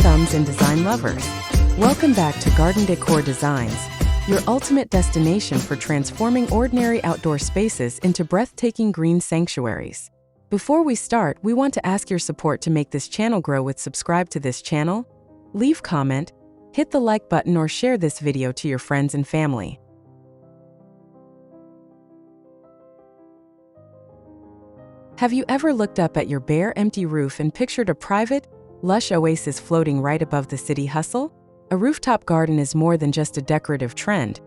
thumbs and design lovers. Welcome back to Garden Decor Designs, your ultimate destination for transforming ordinary outdoor spaces into breathtaking green sanctuaries. Before we start, we want to ask your support to make this channel grow with subscribe to this channel, leave comment, hit the like button or share this video to your friends and family. Have you ever looked up at your bare, empty roof and pictured a private, lush oasis floating right above the city hustle? A rooftop garden is more than just a decorative trend.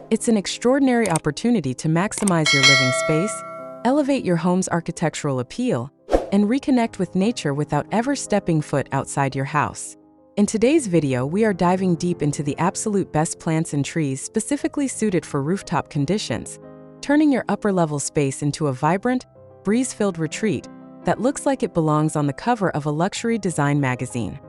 It's an extraordinary opportunity to maximize your living space, elevate your home's architectural appeal, and reconnect with nature without ever stepping foot outside your house. In today's video, we are diving deep into the absolute best plants and trees specifically suited for rooftop conditions, turning your upper-level space into a vibrant, breeze-filled retreat that looks like it belongs on the cover of a luxury design magazine.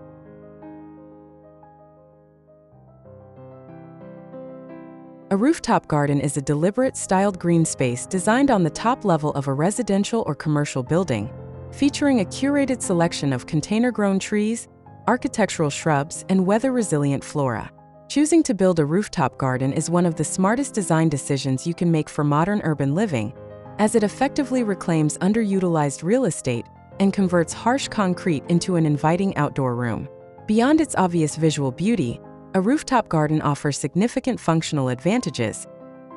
A rooftop garden is a deliberate, styled green space designed on the top level of a residential or commercial building, featuring a curated selection of container-grown trees, architectural shrubs, and weather-resilient flora. Choosing to build a rooftop garden is one of the smartest design decisions you can make for modern urban living, as it effectively reclaims underutilized real estate and converts harsh concrete into an inviting outdoor room. Beyond its obvious visual beauty, a rooftop garden offers significant functional advantages.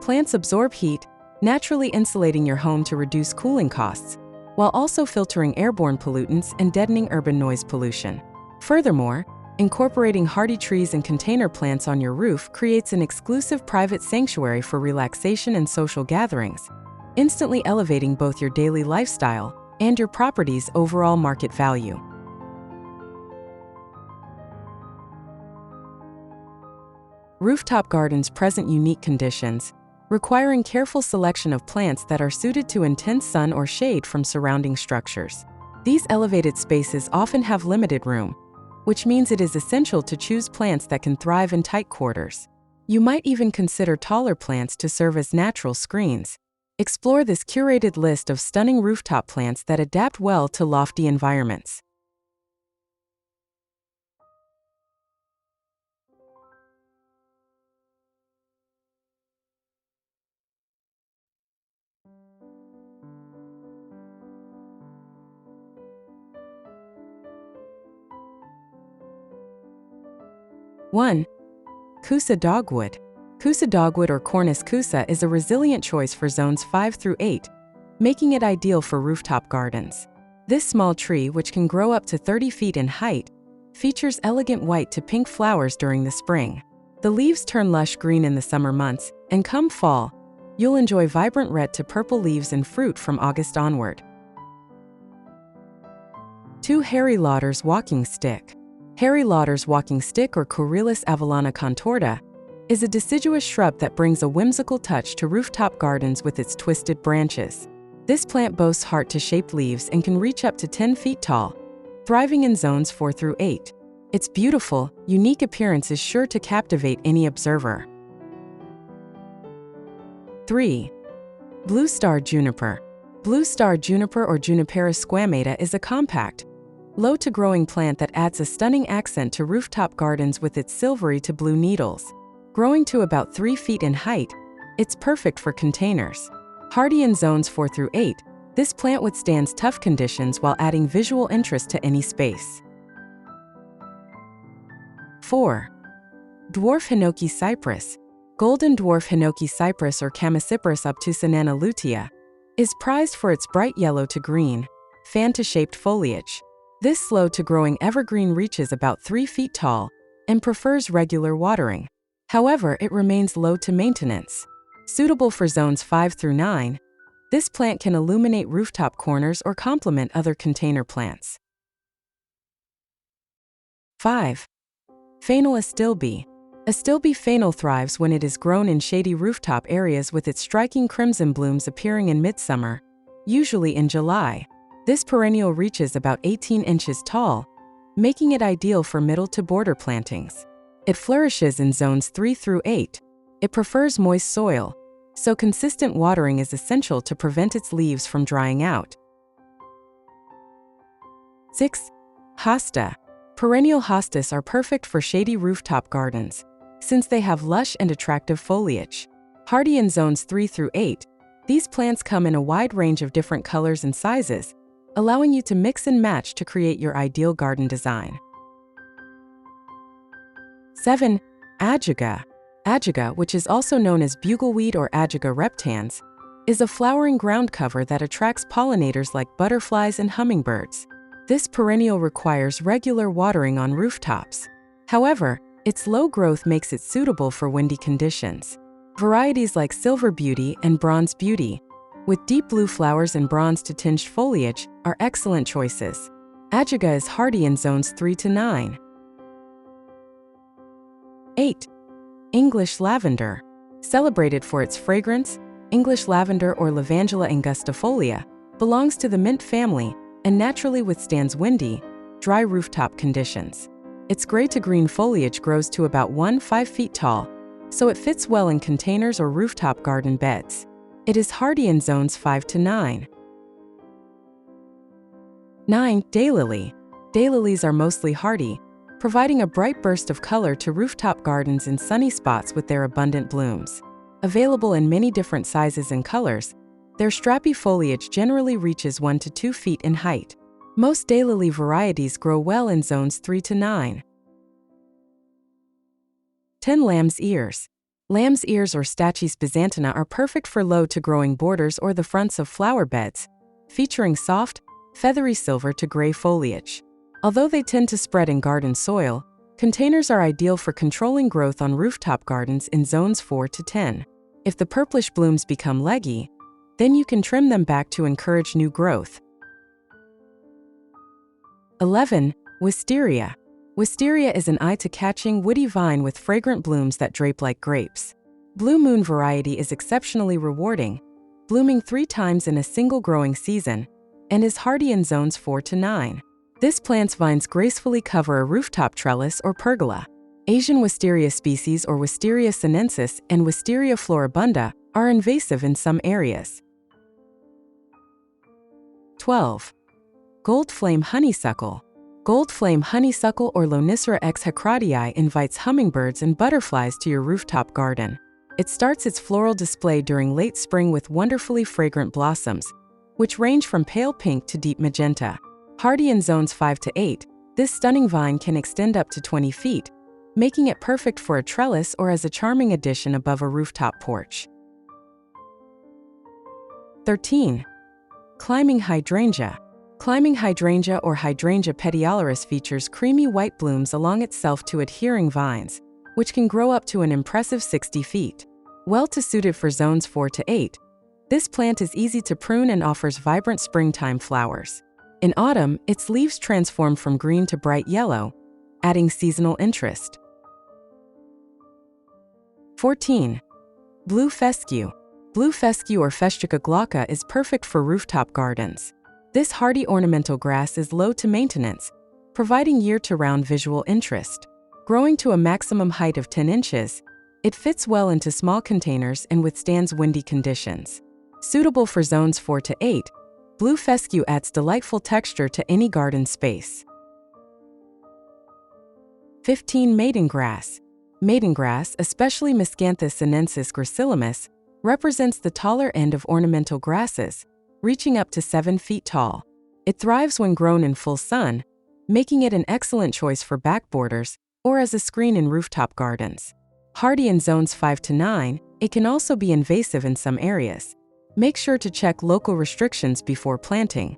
Plants absorb heat, naturally insulating your home to reduce cooling costs, while also filtering airborne pollutants and deadening urban noise pollution. Furthermore, incorporating hardy trees and container plants on your roof creates an exclusive private sanctuary for relaxation and social gatherings, instantly elevating both your daily lifestyle and your property's overall market value. Rooftop gardens present unique conditions, requiring careful selection of plants that are suited to intense sun or shade from surrounding structures. These elevated spaces often have limited room, which means it is essential to choose plants that can thrive in tight quarters. You might even consider taller plants to serve as natural screens. Explore this curated list of stunning rooftop plants that adapt well to lofty environments. One, Kousa dogwood. Kousa dogwood or Cornus kousa is a resilient choice for zones 5 through 8, making it ideal for rooftop gardens. This small tree, which can grow up to 30 feet in height, features elegant white to pink flowers during the spring. The leaves turn lush green in the summer months, and come fall, you'll enjoy vibrant red to purple leaves and fruit from August onward. 2. Harry Lauder's walking stick. Harry Lauder's walking stick, or Corylus avellana contorta, is a deciduous shrub that brings a whimsical touch to rooftop gardens with its twisted branches. This plant boasts heart-shaped leaves and can reach up to 10 feet tall, thriving in zones 4 through 8. Its beautiful, unique appearance is sure to captivate any observer. 3. Blue star juniper. Blue star juniper, or Juniperus squamata, is a compact, low-to-growing plant that adds a stunning accent to rooftop gardens with its silvery to blue needles. Growing to about 3 feet in height, it's perfect for containers. Hardy in zones 4 through 8, this plant withstands tough conditions while adding visual interest to any space. 4. Dwarf hinoki cypress. Golden dwarf hinoki cypress, or Chamaecyparis obtusa lutea, is prized for its bright yellow to green, fan-shaped foliage. This slow-to-growing evergreen reaches about 3 feet tall and prefers regular watering. However, it remains low to maintenance. Suitable for zones 5 through 9, this plant can illuminate rooftop corners or complement other container plants. 5. Fennel astilbe. Astilbe fennel thrives when it is grown in shady rooftop areas, with its striking crimson blooms appearing in midsummer, usually in July. This perennial reaches about 18 inches tall, making it ideal for middle to border plantings. It flourishes in zones 3 through 8. It prefers moist soil, so consistent watering is essential to prevent its leaves from drying out. 6. Hosta. Perennial hostas are perfect for shady rooftop gardens, since they have lush and attractive foliage. Hardy in zones 3 through 8, these plants come in a wide range of different colors and sizes, allowing you to mix and match to create your ideal garden design. 7. Ajuga. Ajuga, which is also known as bugleweed or Ajuga reptans, is a flowering ground cover that attracts pollinators like butterflies and hummingbirds. This perennial requires regular watering on rooftops. However, its low growth makes it suitable for windy conditions. Varieties like Silver Beauty and Bronze Beauty, with deep blue flowers and bronze to tinged foliage, are excellent choices. Ajuga is hardy in zones 3 to 9. 8. English lavender. Celebrated for its fragrance, English lavender or Lavandula angustifolia belongs to the mint family and naturally withstands windy, dry rooftop conditions. Its gray to green foliage grows to about 5 feet tall, so it fits well in containers or rooftop garden beds. It is hardy in zones 5 to 9. 9. Daylily. Daylilies are mostly hardy, providing a bright burst of color to rooftop gardens in sunny spots with their abundant blooms. Available in many different sizes and colors, their strappy foliage generally reaches 1 to 2 feet in height. Most daylily varieties grow well in zones 3 to 9. 10. Lamb's ears. Lamb's ears or Stachys byzantina are perfect for low to growing borders or the fronts of flower beds, featuring soft, feathery silver to gray foliage. Although they tend to spread in garden soil, containers are ideal for controlling growth on rooftop gardens in zones 4 to 10. If the purplish blooms become leggy, then you can trim them back to encourage new growth. 11. Wisteria. Wisteria is an eye-catching woody vine with fragrant blooms that drape like grapes. Blue Moon variety is exceptionally rewarding, blooming 3 times in a single growing season, and is hardy in zones 4 to 9. This plant's vines gracefully cover a rooftop trellis or pergola. Asian wisteria species or Wisteria sinensis and Wisteria floribunda are invasive in some areas. 12. Gold flame honeysuckle. Gold flame honeysuckle or Lonicera ex hecratii invites hummingbirds and butterflies to your rooftop garden. It starts its floral display during late spring with wonderfully fragrant blossoms, which range from pale pink to deep magenta. Hardy in zones 5 to 8, this stunning vine can extend up to 20 feet, making it perfect for a trellis or as a charming addition above a rooftop porch. 13. Climbing hydrangea. Climbing hydrangea or Hydrangea petiolaris features creamy white blooms along itself to adhering vines, which can grow up to an impressive 60 feet. Suited for zones 4 to 8, this plant is easy to prune and offers vibrant springtime flowers. In autumn, its leaves transform from green to bright yellow, adding seasonal interest. 14. Blue fescue. Blue fescue or Festuca glauca is perfect for rooftop gardens. This hardy ornamental grass is low to maintenance, providing year-to-round visual interest. Growing to a maximum height of 10 inches, it fits well into small containers and withstands windy conditions. Suitable for zones 4 to 8, blue fescue adds delightful texture to any garden space. 15. Maidengrass. Maidengrass, especially Miscanthus sinensis gracilis, represents the taller end of ornamental grasses, reaching up to 7 feet tall. It thrives when grown in full sun, making it an excellent choice for back borders or as a screen in rooftop gardens. Hardy in zones 5 to 9, it can also be invasive in some areas. Make sure to check local restrictions before planting.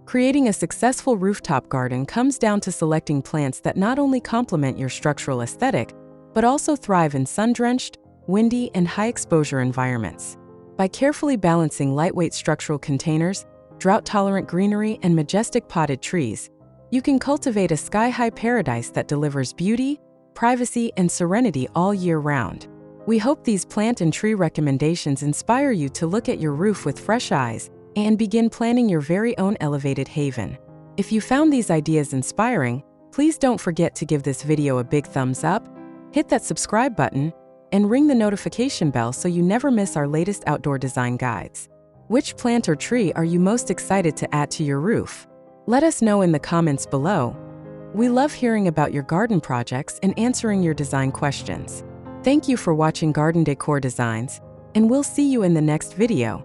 Creating a successful rooftop garden comes down to selecting plants that not only complement your structural aesthetic, but also thrive in sun-drenched, windy, and high-exposure environments. By carefully balancing lightweight structural containers, drought-tolerant greenery, and majestic potted trees, you can cultivate a sky-high paradise that delivers beauty, privacy, and serenity all year round. We hope these plant and tree recommendations inspire you to look at your roof with fresh eyes and begin planning your very own elevated haven. If you found these ideas inspiring, please don't forget to give this video a big thumbs up, hit that subscribe button, and ring the notification bell so you never miss our latest outdoor design guides. Which plant or tree are you most excited to add to your roof? Let us know in the comments below. We love hearing about your garden projects and answering your design questions. Thank you for watching Garden Decor Designs, and we'll see you in the next video.